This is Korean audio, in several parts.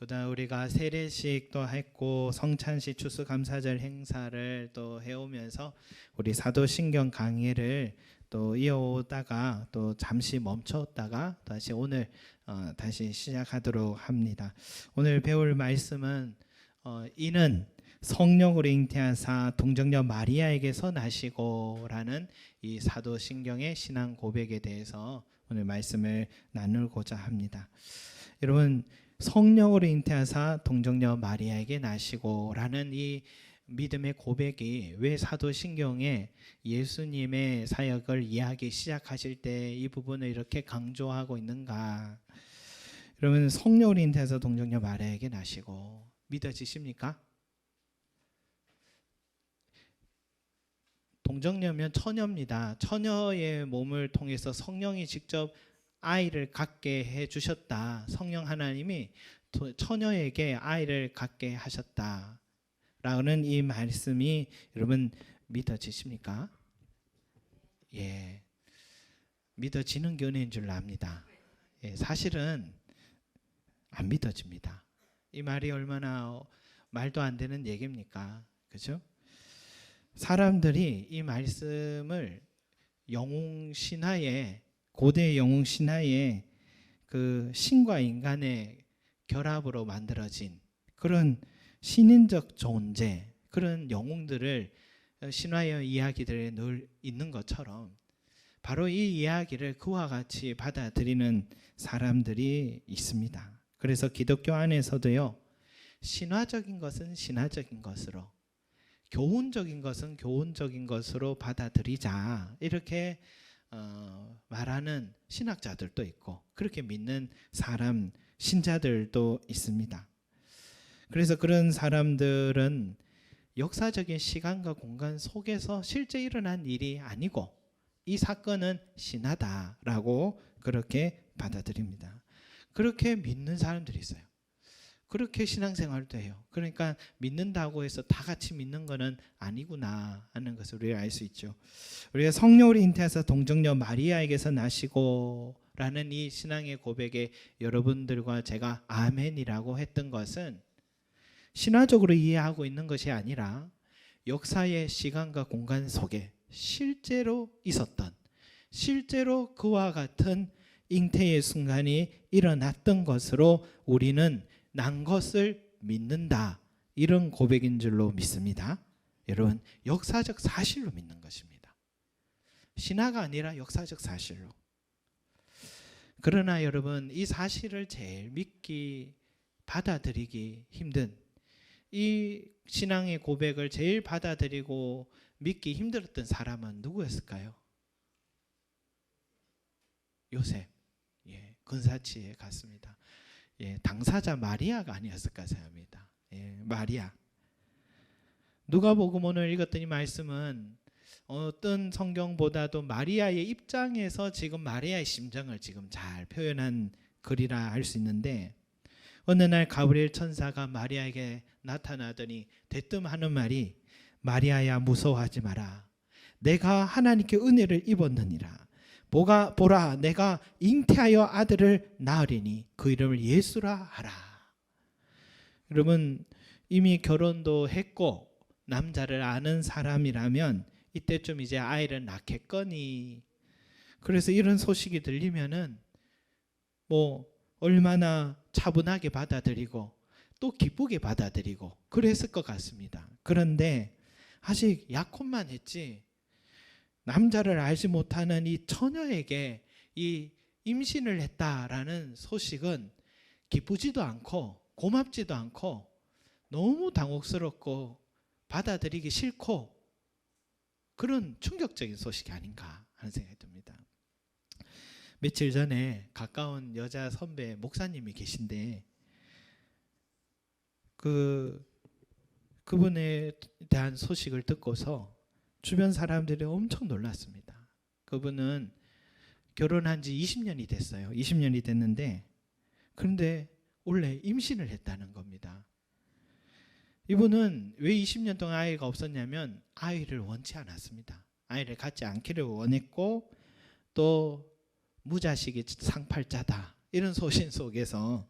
그다음 우리가 세례식도 했고 성찬식 추수감사절 행사를 또 해오면서 우리 사도신경 강의를 또 이어오다가 또 잠시 멈췄다가 다시 오늘 다시 시작하도록 합니다. 오늘 배울 말씀은 이는 성령으로 잉태하사 동정녀 마리아에게서 나시고라는 이 사도신경의 신앙 고백에 대해서 오늘 말씀을 나누고자 합니다. 여러분, 성령으로 잉태하사 동정녀 마리아에게 나시고라는 이 믿음의 고백이 왜 사도신경에 예수님의 사역을 이야기 시작하실 때 이 부분을 이렇게 강조하고 있는가? 여러분, 성령으로 잉태하사 동정녀 마리아에게 나시고 믿어지십니까? 동정녀면 처녀입니다. 처녀의 몸을 통해서 성령이 직접 아이를 갖게 해주셨다. 성령 하나님이 처녀에게 아이를 갖게 하셨다라는 이 말씀이 여러분 믿어지십니까? 예, 믿어지는 게 은혜인 줄 압니다. 예, 사실은 안 믿어집니다. 이 말이 얼마나 말도 안 되는 얘기입니까? 그죠? 사람들이 이 말씀을 영웅신화에 고대 영웅신화에 그 신과 인간의 결합으로 만들어진 그런 신인적 존재, 그런 영웅들을 신화의 이야기들에 늘 있는 것처럼 바로 이 이야기를 그와 같이 받아들이는 사람들이 있습니다. 그래서 기독교 안에서도요, 신화적인 것은 신화적인 것으로, 교훈적인 것은 교훈적인 것으로 받아들이자, 이렇게 말하는 신학자들도 있고 그렇게 믿는 사람, 신자들도 있습니다. 그래서 그런 사람들은 역사적인 시간과 공간 속에서 실제 일어난 일이 아니고 이 사건은 신화다라고 그렇게 받아들입니다. 그렇게 믿는 사람들이 있어요. 그렇게 신앙생활도 해요. 그러니까 믿는다고 해서 다 같이 믿는 것은 아니구나 하는 것을 우리가 알 수 있죠. 우리가 성령으로 잉태하사 동정녀 마리아에게서 나시고 라는 이 신앙의 고백에 여러분들과 제가 아멘이라고 했던 것은 신화적으로 이해하고 있는 것이 아니라 역사의 시간과 공간 속에 실제로 있었던, 실제로 그와 같은 잉태의 순간이 일어났던 것으로 우리는 난 것을 믿는다, 이런 고백인 줄로 믿습니다. 여러분, 역사적 사실로 믿는 것입니다. 신화가 아니라 역사적 사실로. 그러나 여러분, 이 사실을 제일 믿기, 받아들이기 힘든, 이 신앙의 고백을 제일 받아들이고 믿기 힘들었던 사람은 누구였을까요? 요셉. 예, 근사치에 갔습니다. 예, 당사자 마리아가 아니었을까 생각합니다. 예, 마리아. 누가복음 오늘 읽었던 이 말씀은 어떤 성경보다도 마리아의 입장에서 지금 마리아의 심정을 지금 잘 표현한 글이라 할 수 있는데, 어느 날 가브리엘 천사가 마리아에게 나타나더니 대뜸 하는 말이, 마리아야 무서워하지 마라. 내가 하나님께 은혜를 입었느니라. 보라, 내가 잉태하여 아들을 낳으리니 그 이름을 예수라 하라. 여러분, 이미 결혼도 했고 남자를 아는 사람이라면 이때쯤 이제 아이를 낳겠거니, 그래서 이런 소식이 들리면은 뭐 얼마나 차분하게 받아들이고 또 기쁘게 받아들이고 그랬을 것 같습니다. 그런데 아직 약혼만 했지 남자를 알지 못하는 이 처녀에게 이 임신을 했다라는 소식은 기쁘지도 않고 고맙지도 않고 너무 당혹스럽고 받아들이기 싫고 그런 충격적인 소식이 아닌가 하는 생각이 듭니다. 며칠 전에 가까운 여자 선배 목사님이 계신데 그분에 대한 소식을 듣고서 주변 사람들이 엄청 놀랐습니다. 그분은 결혼한 지 20년이 됐어요. 20년이 됐는데 그런데 원래 임신을 했다는 겁니다. 이분은 왜 20년 동안 아이가 없었냐면 아이를 원치 않았습니다. 아이를 갖지 않기를 원했고 또 무자식이 상팔자다 이런 소신 속에서,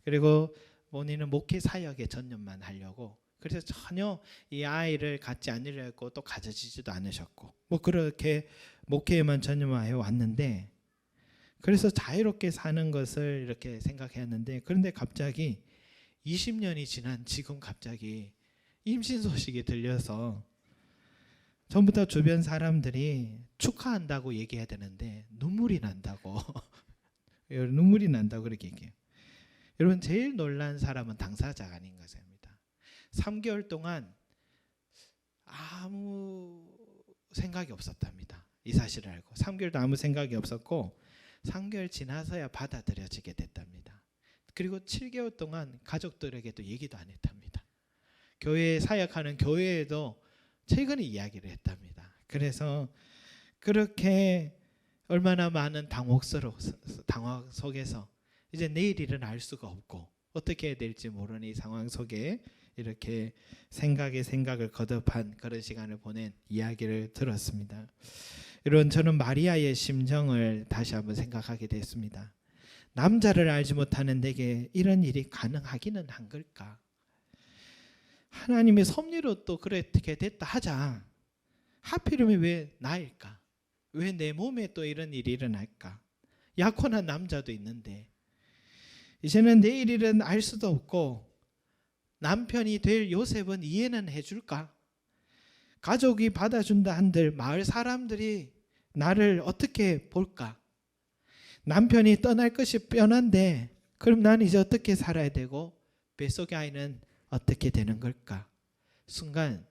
그리고 본인은 목회 사역에 전념만 하려고, 그래서 전혀 이 아이를 갖지 않으려 했고 또 가져지지도 않으셨고, 뭐 그렇게 목회에만 전념하여 왔는데, 그래서 자유롭게 사는 것을 이렇게 생각했는데, 그런데 갑자기 20년이 지난 지금 갑자기 임신 소식이 들려서 전부 다 주변 사람들이 축하한다고 얘기해야 되는데 눈물이 난다고 눈물이 난다고 그렇게 얘기해요. 여러분, 제일 놀란 사람은 당사자가 아닌 것입니다. 3개월 동안 아무 생각이 없었답니다. 이 사실을 알고 3개월도 아무 생각이 없었고 3개월 지나서야 받아들여지게 됐답니다. 그리고 7개월 동안 가족들에게도 얘기도 안 했답니다. 교회에 사역하는 교회에도 최근에 이야기를 했답니다. 그래서 그렇게 얼마나 많은 당황 속에서 이제 내일 일은 알 수가 없고 어떻게 해야 될지 모르는 이 상황 속에 이렇게 생각을 거듭한 그런 시간을 보낸 이야기를 들었습니다. 여러분, 저는 마리아의 심정을 다시 한번 생각하게 됐습니다. 남자를 알지 못하는 내게 이런 일이 가능하기는 한 걸까? 하나님의 섭리로 또 그렇게 됐다 하자. 하필이면 왜 나일까? 왜 내 몸에 또 이런 일이 일어날까? 약혼한 남자도 있는데 이제는 내일 일은 알 수도 없고 남편이 될 요셉은 이해는 해줄까? 가족이 받아준다 한들 마을 사람들이 나를 어떻게 볼까? 남편이 떠날 것이 뻔한데 그럼 난 이제 어떻게 살아야 되고 뱃속의 아이는 어떻게 되는 걸까? 순간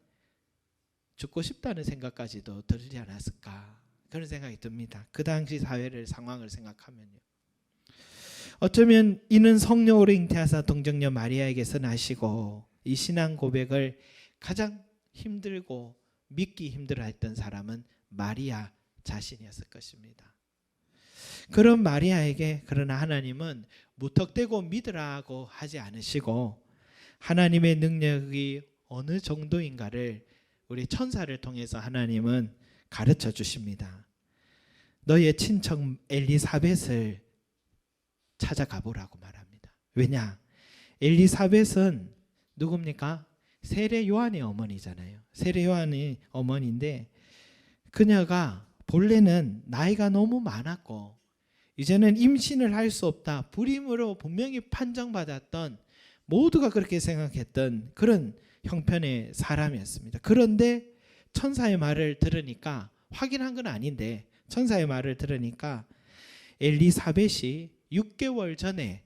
죽고 싶다는 생각까지도 들지 않았을까? 그런 생각이 듭니다. 그 당시 사회를 상황을 생각하면요. 어쩌면 이는 성령으로 잉태하사 동정녀 마리아에게서 나시고 이 신앙 고백을 가장 힘들고 믿기 힘들어했던 사람은 마리아 자신이었을 것입니다. 그런 마리아에게 그러나 하나님은 무턱대고 믿으라고 하지 않으시고 하나님의 능력이 어느 정도인가를 우리 천사를 통해서 하나님은 가르쳐 주십니다. 너의 친척 엘리사벳을 찾아가 보라고 말합니다. 왜냐? 엘리사벳은 누굽니까? 세례 요한의 어머니잖아요. 세례 요한의 어머니인데 그녀가 본래는 나이가 너무 많았고 이제는 임신을 할 수 없다. 불임으로 분명히 판정받았던, 모두가 그렇게 생각했던 그런 형편의 사람이었습니다. 그런데 천사의 말을 들으니까, 확인한 건 아닌데 천사의 말을 들으니까 엘리사벳이 6개월 전에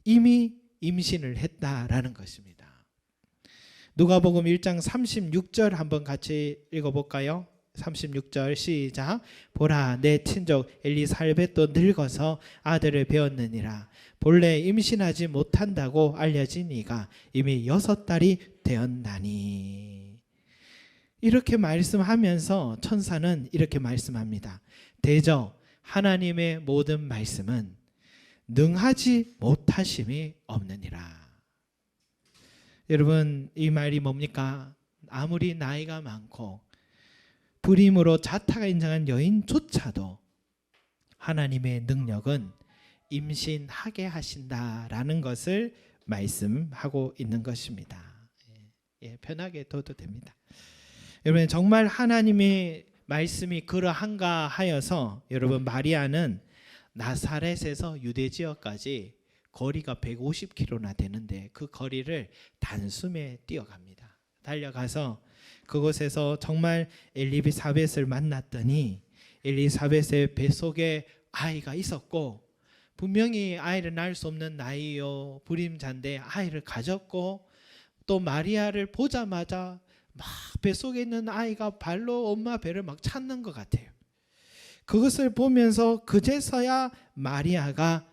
이미 임신을 했다라는 것입니다. 누가복음 1장 36절 한번 같이 읽어볼까요? 36절 시작. 보라, 내 친족 엘리사벳도 늙어서 아들을 배었느니라. 본래 임신하지 못한다고 알려진 이가 이미 6달이 되었나니. 이렇게 말씀하면서 천사는 이렇게 말씀합니다. 대저 하나님의 모든 말씀은 능하지 못하심이 없느니라. 여러분, 이 말이 뭡니까? 아무리 나이가 많고 불임으로 자타가 인정한 여인조차도 하나님의 능력은 임신하게 하신다라는 것을 말씀하고 있는 것입니다. 편하게 둬도 됩니다. 여러분, 정말 하나님의 말씀이 그러한가 하여서 여러분, 마리아는 나사렛에서 유대 지역까지 거리가 150km나 되는데 그 거리를 단숨에 뛰어갑니다. 달려가서 그곳에서 정말 엘리사벳을 만났더니 엘리사벳의 뱃속에 아이가 있었고 분명히 아이를 낳을 수 없는 나이요 불임자인데 아이를 가졌고, 또 마리아를 보자마자 막 뱃속에 있는 아이가 발로 엄마 배를 막 찾는 것 같아요. 그것을 보면서 그제서야 마리아가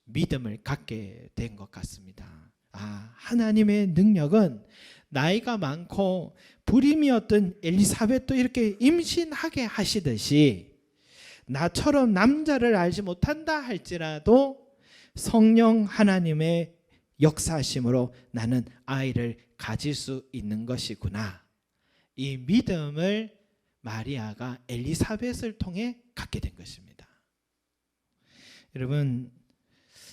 믿음을 갖게 된 것 같습니다. 하나님의 능력은 나이가 많고 불임이었던 엘리사벳도 이렇게 임신하게 하시듯이 나처럼 남자를 알지 못한다 할지라도 성령 하나님의 역사하심으로 나는 아이를 가질 수 있는 것이구나. 이 믿음을 마리아가 엘리사벳을 통해 갖게 된 것입니다. 여러분,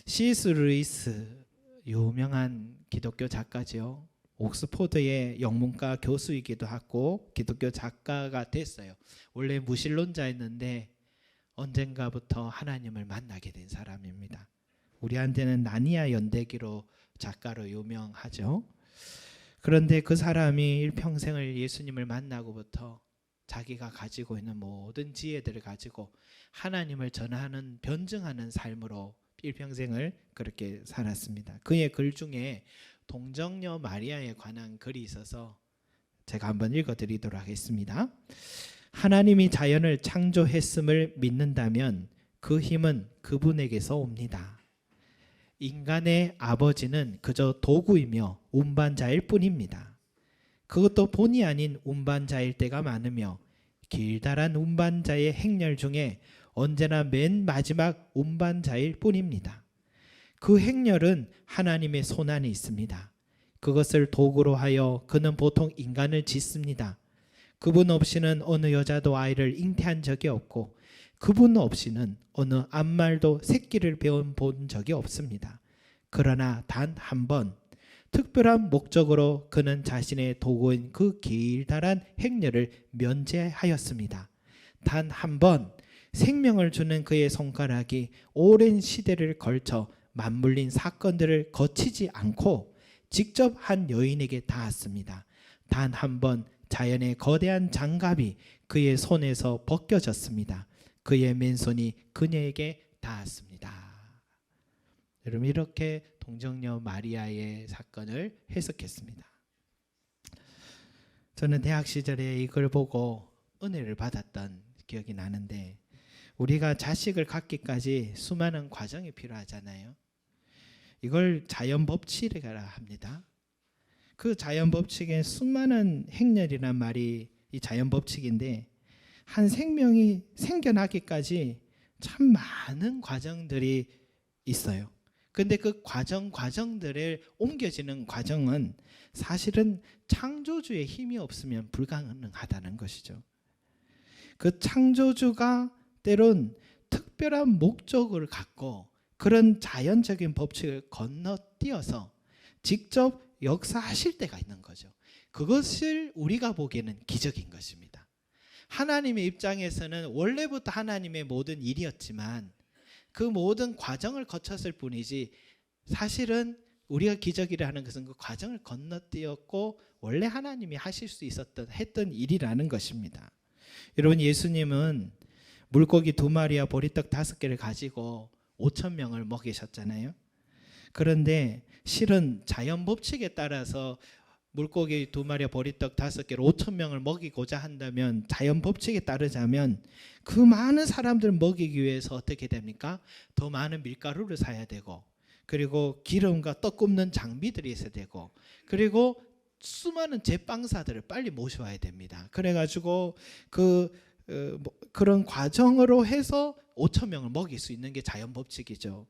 C.S. 루이스 유명한 기독교 작가죠. 옥스포드의 영문과 교수이기도 하고 기독교 작가가 됐어요. 원래 무신론자였는데 언젠가부터 하나님을 만나게 된 사람입니다. 우리한테는 나니아 연대기로 작가로 유명하죠. 그런데 그 사람이 일평생을 예수님을 만나고부터 자기가 가지고 있는 모든 지혜들을 가지고 하나님을 전하는 변증하는 삶으로 일평생을 그렇게 살았습니다. 그의 글 중에 동정녀 마리아에 관한 글이 있어서 제가 한번 읽어드리도록 하겠습니다. 하나님이 자연을 창조했음을 믿는다면 그 힘은 그분에게서 옵니다. 인간의 아버지는 그저 도구이며 운반자일 뿐입니다. 그것도 본의 아닌 운반자일 때가 많으며 길다란 운반자의 행렬 중에 언제나 맨 마지막 운반자일 뿐입니다. 그 행렬은 하나님의 손안에 있습니다. 그것을 도구로 하여 그는 보통 인간을 짓습니다. 그분 없이는 어느 여자도 아이를 잉태한 적이 없고 그분 없이는 어느 암말도 새끼를 본 적이 없습니다. 그러나 단 한 번 특별한 목적으로 그는 자신의 도구인 그 길다란 행렬을 면제하였습니다. 단 한 번 생명을 주는 그의 손가락이 오랜 시대를 걸쳐 맞물린 사건들을 거치지 않고 직접 한 여인에게 닿았습니다. 단 한 번 자연의 거대한 장갑이 그의 손에서 벗겨졌습니다. 그의 맨손이 그녀에게 닿았습니다. 여러분, 이렇게 동정녀 마리아의 사건을 해석했습니다. 저는 대학 시절에 이걸 보고 은혜를 받았던 기억이 나는데, 우리가 자식을 갖기까지 수많은 과정이 필요하잖아요. 이걸 자연법칙이라 합니다. 그 자연법칙에 수많은 행렬이란 말이 이 자연법칙인데, 한 생명이 생겨나기까지 참 많은 과정들이 있어요. 근데 그 과정들을 옮겨지는 과정은 사실은 창조주의 힘이 없으면 불가능하다는 것이죠. 그 창조주가 때론 특별한 목적을 갖고 그런 자연적인 법칙을 건너뛰어서 직접 역사하실 때가 있는 거죠. 그것을 우리가 보기에는 기적인 것입니다. 하나님의 입장에서는 원래부터 하나님의 모든 일이었지만 그 모든 과정을 거쳤을 뿐이지, 사실은 우리가 기적이라는 것은 그 과정을 건너뛰었고 원래 하나님이 하실 수 했던 일이라는 것입니다. 여러분, 예수님은 물고기 2마리와 보리떡 5개를 가지고 5,000명을 먹이셨잖아요. 그런데 실은 자연 법칙에 따라서 물고기 2마리와 보리떡 5개로 5,000명을 먹이고자 한다면, 자연 법칙에 따르자면 그 많은 사람들을 먹이기 위해서 어떻게 됩니까? 더 많은 밀가루를 사야 되고, 그리고 기름과 떡 굽는 장비들이 있어야 되고, 그리고 수많은 제빵사들을 빨리 모셔와야 됩니다. 그래가지고 그런 과정으로 해서 5,000명을 먹일 수 있는 게 자연 법칙이죠.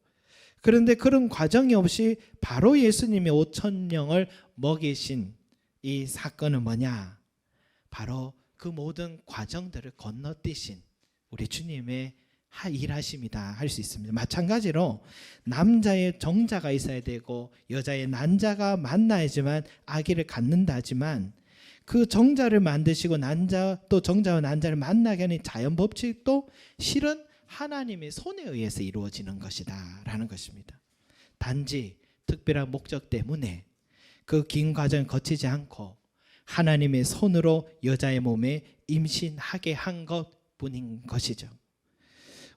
그런데 그런 과정이 없이 바로 예수님이 5,000명을 먹이신 이 사건은 뭐냐? 바로 그 모든 과정들을 건너뛰신 우리 주님의 일하심이다 할 수 있습니다. 마찬가지로 남자의 정자가 있어야 되고 여자의 난자가 만나야지만 아기를 갖는다지만, 그 정자를 만드시고 또 정자와 난자를 만나게 하는 자연 법칙도 실은 하나님의 손에 의해서 이루어지는 것이다 라는 것입니다. 단지 특별한 목적 때문에 그 긴 과정을 거치지 않고 하나님의 손으로 여자의 몸에 임신하게 한 것뿐인 것이죠.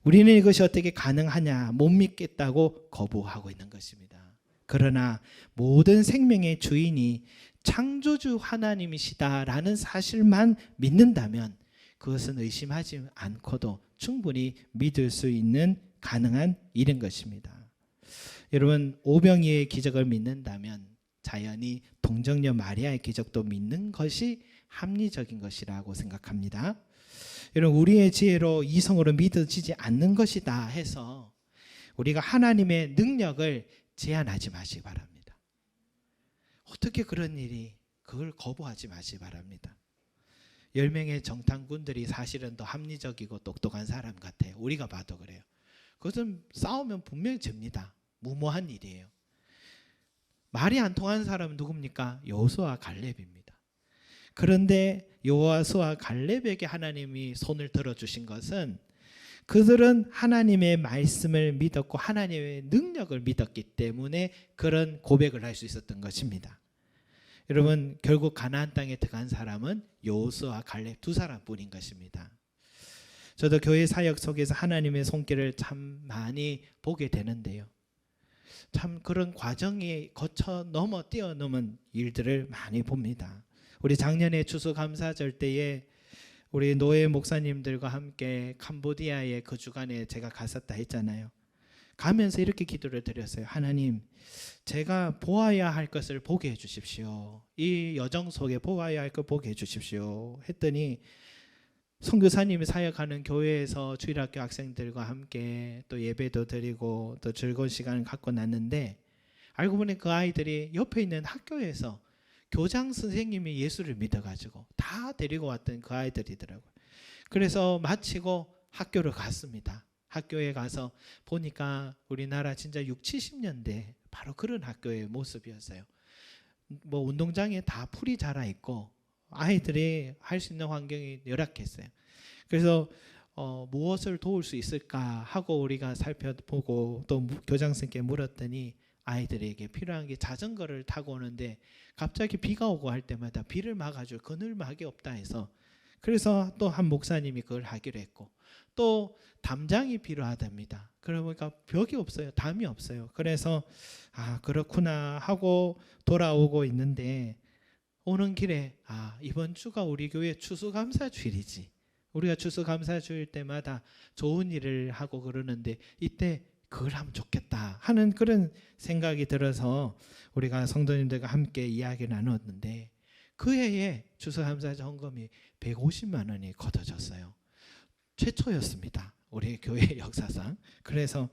우리는 이것이 어떻게 가능하냐, 못 믿겠다고 거부하고 있는 것입니다. 그러나 모든 생명의 주인이 창조주 하나님이시다라는 사실만 믿는다면 그것은 의심하지 않고도 충분히 믿을 수 있는 가능한 일인 것입니다. 여러분, 오병이의 기적을 믿는다면 자연히 동정녀 마리아의 기적도 믿는 것이 합리적인 것이라고 생각합니다. 여러분, 우리의 지혜로 이성으로 믿어지지 않는 것이다 해서 우리가 하나님의 능력을 제한하지 마시기 바랍니다. 어떻게 그런 일이, 그걸 거부하지 마시기 바랍니다. 10명의 정탐꾼들이 사실은 더 합리적이고 똑똑한 사람 같아요. 우리가 봐도 그래요. 그것은 싸우면 분명히 집니다. 무모한 일이에요. 말이 안 통하는 사람은 누굽니까? 여호수아와 갈렙입니다. 그런데 여호수아와 갈렙에게 하나님이 손을 들어주신 것은 그들은 하나님의 말씀을 믿었고 하나님의 능력을 믿었기 때문에 그런 고백을 할 수 있었던 것입니다. 여러분, 결국 가나안 땅에 들어간 사람은 여호수아와 갈렙 두 사람뿐인 것입니다. 저도 교회 사역 속에서 하나님의 손길을 참 많이 보게 되는데요. 참 그런 과정이 거쳐 뛰어넘은 일들을 많이 봅니다. 우리 작년에 추수감사절 때에 우리 노예 목사님들과 함께 캄보디아의 그 주간에 제가 갔었다 했잖아요. 가면서 이렇게 기도를 드렸어요. 하나님, 제가 보아야 할 것을 보게 해주십시오. 이 여정 속에 보아야 할 것 보게 해주십시오. 했더니 선교사님이 사역하는 교회에서 주일학교 학생들과 함께 또 예배도 드리고 또 즐거운 시간을 갖고 났는데 알고 보니 그 아이들이 옆에 있는 학교에서 교장 선생님이 예수를 믿어가지고 다 데리고 왔던 그 아이들이더라고요. 그래서 마치고 학교를 갔습니다. 학교에 가서 보니까 우리나라 진짜 6, 70년대 바로 그런 학교의 모습이었어요. 뭐 운동장에 다 풀이 자라 있고 아이들이 할 수 있는 환경이 열악했어요. 그래서 무엇을 도울 수 있을까 하고 우리가 살펴보고 또 교장 선생님께 물었더니 아이들에게 필요한 게 자전거를 타고 오는데 갑자기 비가 오고 할 때마다 비를 막아줄 그늘막이 없다 해서 그래서 또 한 목사님이 그걸 하기로 했고 또 담장이 필요하답니다. 그러니까 벽이 없어요. 담이 없어요. 그래서 그렇구나 하고 돌아오고 있는데 오는 길에 이번 주가 우리 교회 추수감사주일이지. 우리가 추수감사주일 때마다 좋은 일을 하고 그러는데 이때 그걸 하면 좋겠다 하는 그런 생각이 들어서 우리가 성도님들과 함께 이야기를 나눴는데 그 해에 추수감사 헌금이 150만 원이 걷어졌어요. 최초였습니다. 우리 교회 역사상. 그래서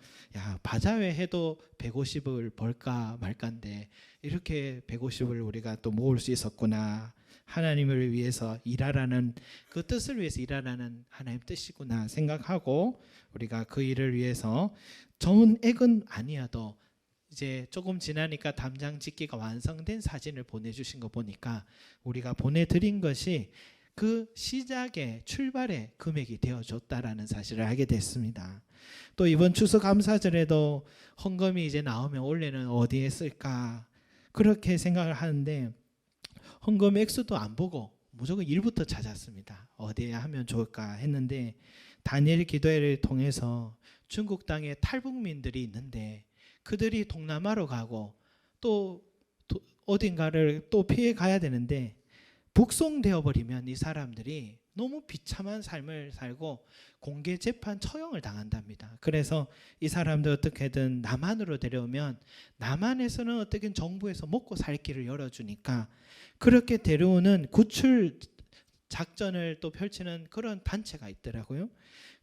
바자회 해도 150을 벌까 말까인데 이렇게 150을 우리가 또 모을 수 있었구나. 하나님을 위해서 일하라는 그 뜻을 위해서 일하라는 하나님 뜻이구나 생각하고 우리가 그 일을 위해서 좋은 액은 아니어도 이제 조금 지나니까 담장 짓기가 완성된 사진을 보내주신 거 보니까 우리가 보내드린 것이 그 시작의 출발의 금액이 되어줬다라는 사실을 알게 됐습니다. 또 이번 추수감사절에도 헌금이 이제 나오면 원래는 어디에 쓸까 그렇게 생각을 하는데 헌금 액수도 안 보고 무조건 일부터 찾았습니다. 어디에 하면 좋을까 했는데 다니엘 기도회를 통해서 중국 땅에 탈북민들이 있는데 그들이 동남아로 가고 또 어딘가를 또 피해 가야 되는데 북송되어 버리면 이 사람들이 너무 비참한 삶을 살고 공개 재판 처형을 당한답니다. 그래서 이 사람들 어떻게든 남한으로 데려오면 남한에서는 어떻게든 정부에서 먹고 살 길을 열어주니까 그렇게 데려오는 구출 작전을 또 펼치는 그런 단체가 있더라고요.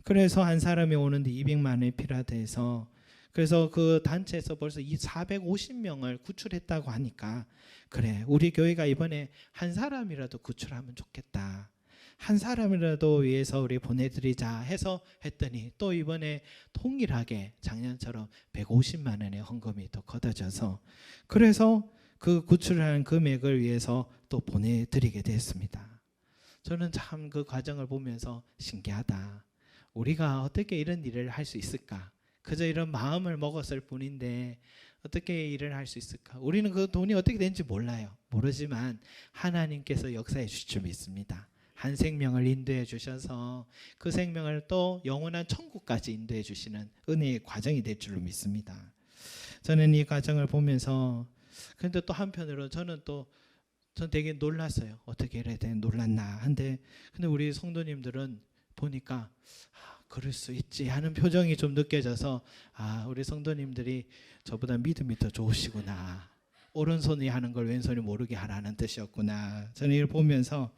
그래서 한 사람이 오는데 200만 원이 필요하다 해서 그래서 그 단체에서 벌써 450명을 구출했다고 하니까 그래 우리 교회가 이번에 한 사람이라도 구출하면 좋겠다. 한 사람이라도 위해서 우리 보내드리자 해서 했더니 또 이번에 통일하게 작년처럼 150만 원의 헌금이 또 걷어져서 그래서 그 구출하는 금액을 위해서 또 보내드리게 됐습니다. 저는 참 그 과정을 보면서 신기하다. 우리가 어떻게 이런 일을 할 수 있을까? 그저 이런 마음을 먹었을 뿐인데 어떻게 일을 할 수 있을까? 우리는 그 돈이 어떻게 되는지 몰라요. 모르지만 하나님께서 역사해 주실 줄 믿습니다. 한 생명을 인도해 주셔서 그 생명을 또 영원한 천국까지 인도해 주시는 은혜의 과정이 될 줄로 믿습니다. 저는 이 과정을 보면서 근데 또 한편으로 전 되게 놀랐어요. 어떻게 이래 놀랐나 한데 근데 우리 성도님들은 보니까 그럴 수 있지 하는 표정이 좀 느껴져서 우리 성도님들이 저보다 믿음이 더 좋으시구나. 오른손이 하는 걸 왼손이 모르게 하라는 뜻이었구나. 저는 이걸 보면서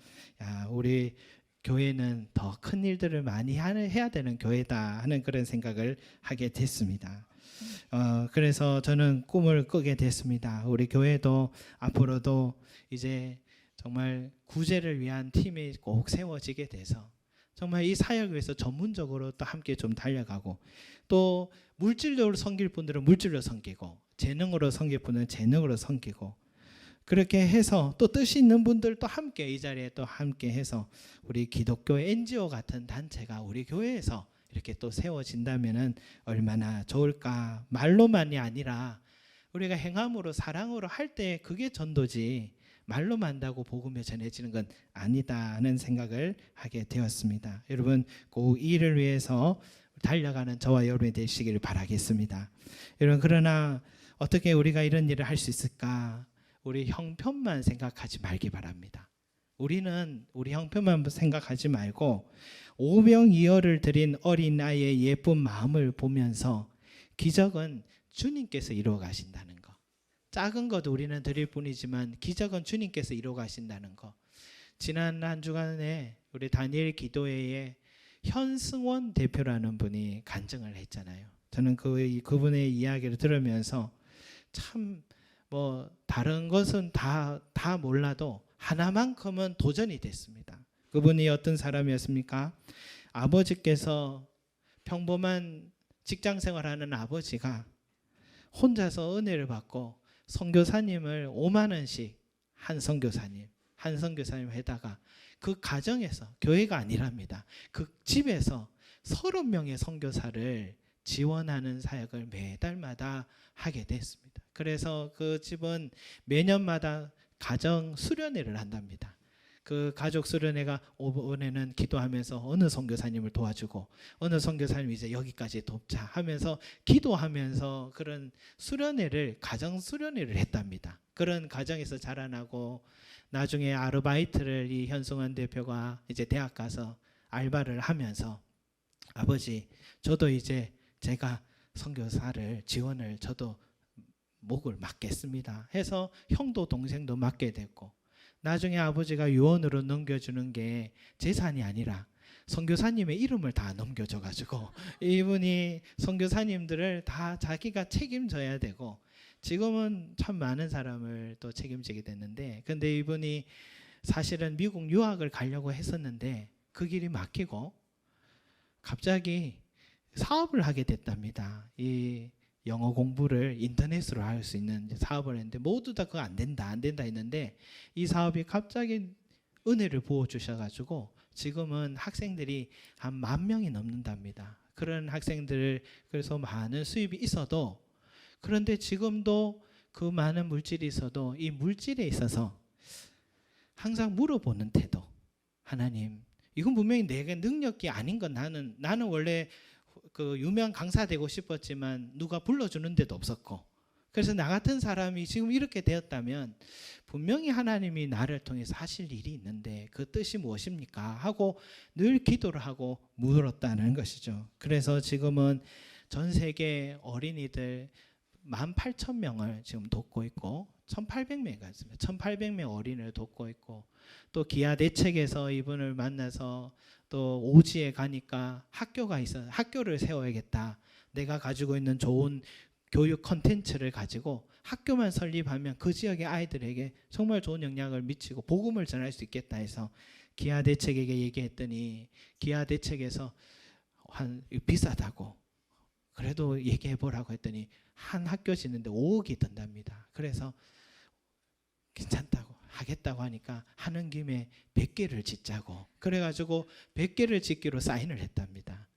우리 교회는 더 큰 일들을 많이 해야 되는 교회다 하는 그런 생각을 하게 됐습니다. 그래서 저는 꿈을 꾸게 됐습니다. 우리 교회도 앞으로도 이제 정말 구제를 위한 팀이 꼭 세워지게 돼서 정말 이 사역을 위해서 전문적으로 또 함께 좀 달려가고 또 물질적으로 섬길 분들은 물질로 섬기고 재능으로 섬길 분은 재능으로 섬기고, 그렇게 해서 또 뜻이 있는 분들도 함께 이 자리에 또 함께 해서 우리 기독교 NGO 같은 단체가 우리 교회에서 이렇게 또 세워진다면은 얼마나 좋을까. 말로만이 아니라 우리가 행함으로 사랑으로 할 때 그게 전도지, 말로만 한다고 복음이 전해지는 건 아니다는 생각을 하게 되었습니다. 여러분 그 일을 위해서 달려가는 저와 여러분이 되시기를 바라겠습니다. 여러분, 그러나 어떻게 우리가 이런 일을 할 수 있을까? 우리 형편만 생각하지 말기 바랍니다. 우리는 우리 형편만 생각하지 말고 오병이어를 드린 어린아이의 예쁜 마음을 보면서 기적은 주님께서 이루어 가신다는 거. 작은 것도 우리는 드릴 뿐이지만 기적은 주님께서 이루어 가신다는 거. 지난 한 주간에 우리 다니엘 기도회에 현승원 대표라는 분이 간증을 했잖아요. 저는 그분의 이야기를 들으면서 참 다른 것은 다 몰라도 하나만큼은 도전이 됐습니다. 그분이 어떤 사람이었습니까? 아버지께서 평범한 직장 생활하는 아버지가 혼자서 은혜를 받고 선교사님을 5만 원씩 한 선교사님 해다가 그 가정에서, 교회가 아니랍니다, 그 집에서 30명의 선교사를 지원하는 사역을 매달마다 하게 됐습니다. 그래서 그 집은 매년마다 가정 수련회를 한답니다. 그 가족 수련회가 이번에는 기도하면서 어느 선교사님을 도와주고 어느 선교사님 이제 여기까지 돕자 하면서 기도하면서 그런 수련회를, 가정 수련회를 했답니다. 그런 가정에서 자라나고 나중에 아르바이트를 이 현승원 대표가 이제 대학 가서 알바를 하면서, 아버지 저도 이제 제가 선교사를 지원을 저도 목을 맡겠습니다 해서 형도 동생도 맡게 됐고, 나중에 아버지가 유언으로 넘겨주는 게 재산이 아니라 선교사님의 이름을 다 넘겨줘가지고 이분이 선교사님들을 다 자기가 책임져야 되고, 지금은 참 많은 사람을 또 책임지게 됐는데, 근데 이분이 사실은 미국 유학을 가려고 했었는데 그 길이 막히고 갑자기 사업을 하게 됐답니다. 이 영어 공부를 인터넷으로 할 수 있는 사업을 했는데 모두 다 그거 안 된다 했는데 이 사업이 갑자기 은혜를 부어주셔가지고 지금은 학생들이 한 10,000명이 넘는답니다. 그런 학생들, 그래서 많은 수입이 있어도, 그런데 지금도 그 많은 물질이 있어도 이 물질에 있어서 항상 물어보는 태도. 하나님, 이건 분명히 내게 능력이 아닌 건 나는 원래 그 유명 강사 되고 싶었지만 누가 불러주는 데도 없었고, 그래서 나 같은 사람이 지금 이렇게 되었다면 분명히 하나님이 나를 통해서 하실 일이 있는데 그 뜻이 무엇입니까? 하고 늘 기도를 하고 물었다는 것이죠. 그래서 지금은 전 세계 어린이들 18,000명을 지금 돕고 있고 1,800명 어린이를 돕고 있고, 또 기아 대책에서 이분을 만나서 또 오지에 가니까 학교가 있어, 학교를 세워야겠다, 내가 가지고 있는 좋은 교육 콘텐츠를 가지고 학교만 설립하면 그 지역의 아이들에게 정말 좋은 영향을 미치고 복음을 전할 수 있겠다 해서 기아 대책에게 얘기했더니, 기아 대책에서 비싸다고 그래도 얘기해 보라고 했더니 한 학교 짓는데 5억이 든답니다. 그래서 괜찮다고 하겠다고 하니까 하는 김에 100개를 짓자고, 그래가지고 100개를 짓기로 사인을 했답니다.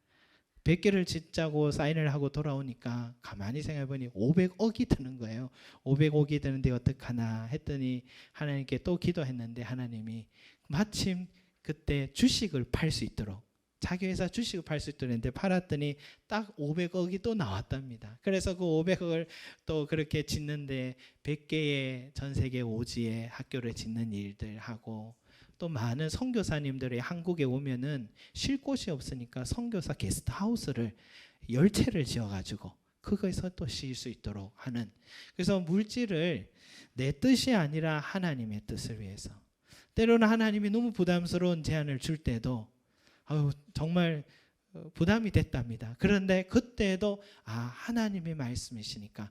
100개를 짓자고 사인을 하고 돌아오니까 가만히 생각해보니 500억이 드는 거예요. 500억이 드는데 어떡하나 했더니 하나님께 또 기도했는데 하나님이 마침 그때 주식을 팔 수 있도록, 자기 회사 주식을 팔 수 있도록 했는데 팔았더니 딱 500억이 또 나왔답니다. 그래서 그 500억을 또 그렇게 짓는데 100개의 전 세계 오지에 학교를 짓는 일들 하고, 또 많은 선교사님들이 한국에 오면은 쉴 곳이 없으니까 선교사 게스트하우스를 10채를 지어가지고 그거에서 또 쉴 수 있도록 하는, 그래서 물질을 내 뜻이 아니라 하나님의 뜻을 위해서, 때로는 하나님이 너무 부담스러운 제안을 줄 때도 정말 부담이 됐답니다. 그런데 그때도 하나님의 말씀이시니까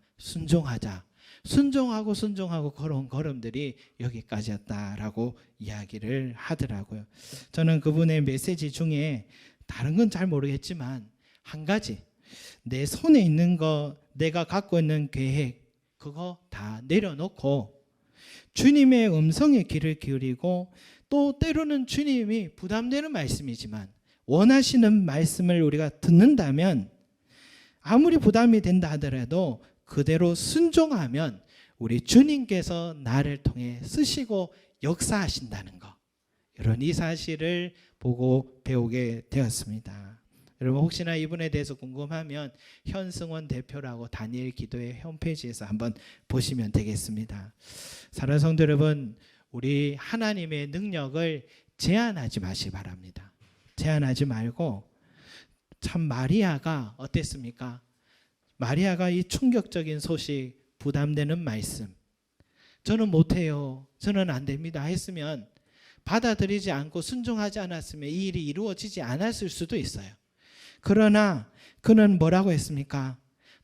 순종하고 걸어온 걸음들이 여기까지였다라고 이야기를 하더라고요. 저는 그분의 메시지 중에 다른 건 잘 모르겠지만 한 가지, 내 손에 있는 거, 내가 갖고 있는 계획, 그거 다 내려놓고 주님의 음성에 귀를 기울이고, 또 때로는 주님이 부담되는 말씀이지만 원하시는 말씀을 우리가 듣는다면 아무리 부담이 된다 하더라도 그대로 순종하면 우리 주님께서 나를 통해 쓰시고 역사하신다는 것, 이런 이 사실을 보고 배우게 되었습니다. 여러분 혹시나 이분에 대해서 궁금하면 현승원 대표라고 다니엘 기도회 홈페이지에서 한번 보시면 되겠습니다. 사랑하는 성도 여러분, 우리 하나님의 능력을 제한하지 마시기 바랍니다. 제한하지 말고, 참 마리아가 어땠습니까? 마리아가 이 충격적인 소식, 부담되는 말씀, 저는 못해요, 저는 안 됩니다 했으면, 받아들이지 않고 순종하지 않았으면 이 일이 이루어지지 않았을 수도 있어요. 그러나 그는 뭐라고 했습니까?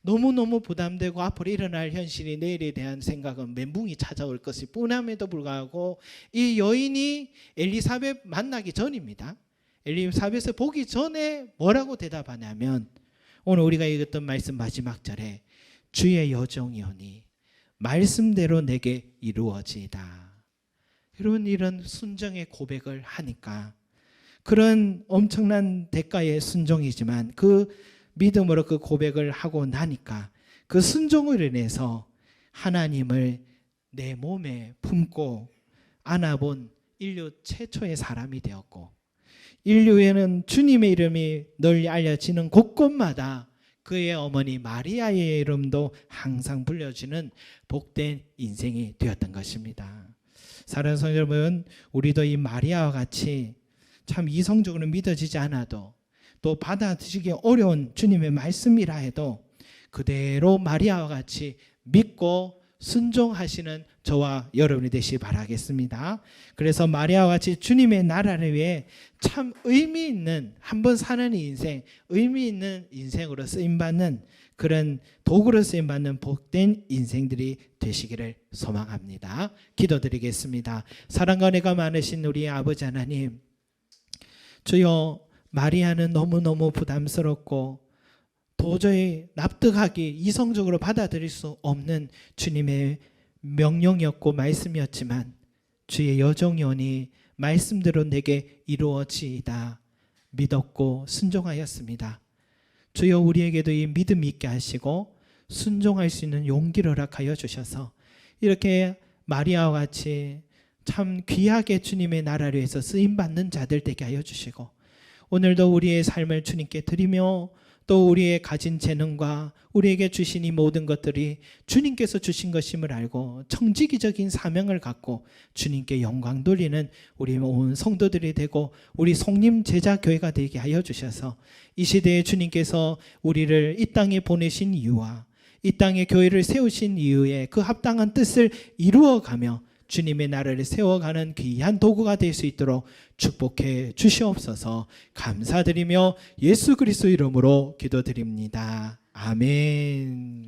너무너무 부담되고 앞으로 일어날 현실이, 내일에 대한 생각은 멘붕이 찾아올 것이 뻔함에도 불구하고 이 여인이 엘리사벳 만나기 전입니다. 엘리사벳을 보기 전에 뭐라고 대답하냐면, 오늘 우리가 읽었던 말씀 마지막 절에 주의 여종이오니 말씀대로 내게 이루어지이다. 이런 순종의 고백을 하니까, 그런 엄청난 대가의 순종이지만 그 믿음으로 그 고백을 하고 나니까 그 순종으로 인해서 하나님을 내 몸에 품고 안아본 인류 최초의 사람이 되었고, 인류에는 주님의 이름이 널리 알려지는 곳곳마다 그의 어머니 마리아의 이름도 항상 불려지는 복된 인생이 되었던 것입니다. 사랑하는 성도 여러분, 우리도 이 마리아와 같이 참 이성적으로 믿어지지 않아도, 또 받아들이기 어려운 주님의 말씀이라 해도 그대로 마리아와 같이 믿고 순종하시는 저와 여러분이 되시기 바라겠습니다. 그래서 마리아와 같이 주님의 나라를 위해 참 의미 있는, 한번 사는 인생, 의미 있는 인생으로 쓰임받는, 그런 도구로 쓰임받는 복된 인생들이 되시기를 소망합니다. 기도드리겠습니다. 사랑과 은혜가 많으신 우리 아버지 하나님, 주여, 마리아는 너무너무 부담스럽고 도저히 납득하기, 이성적으로 받아들일 수 없는 주님의 명령이었고 말씀이었지만, 주의 여종이오니 말씀대로 내게 이루어지이다 믿었고 순종하였습니다. 주여, 우리에게도 이 믿음 있게 하시고 순종할 수 있는 용기를 허락하여 주셔서 이렇게 마리아와 같이 참 귀하게 주님의 나라를 위해서 쓰임받는 자들 되게 하여 주시고, 오늘도 우리의 삶을 주님께 드리며 또 우리의 가진 재능과 우리에게 주신 이 모든 것들이 주님께서 주신 것임을 알고 청지기적인 사명을 갖고 주님께 영광 돌리는 우리 온 성도들이 되고 우리 성림 제자 교회가 되게 하여 주셔서, 이 시대에 주님께서 우리를 이 땅에 보내신 이유와 이 땅에 교회를 세우신 이유에 그 합당한 뜻을 이루어가며 주님의 나라를 세워가는 귀한 도구가 될 수 있도록 축복해 주시옵소서. 감사드리며 예수 그리스도 이름으로 기도드립니다. 아멘.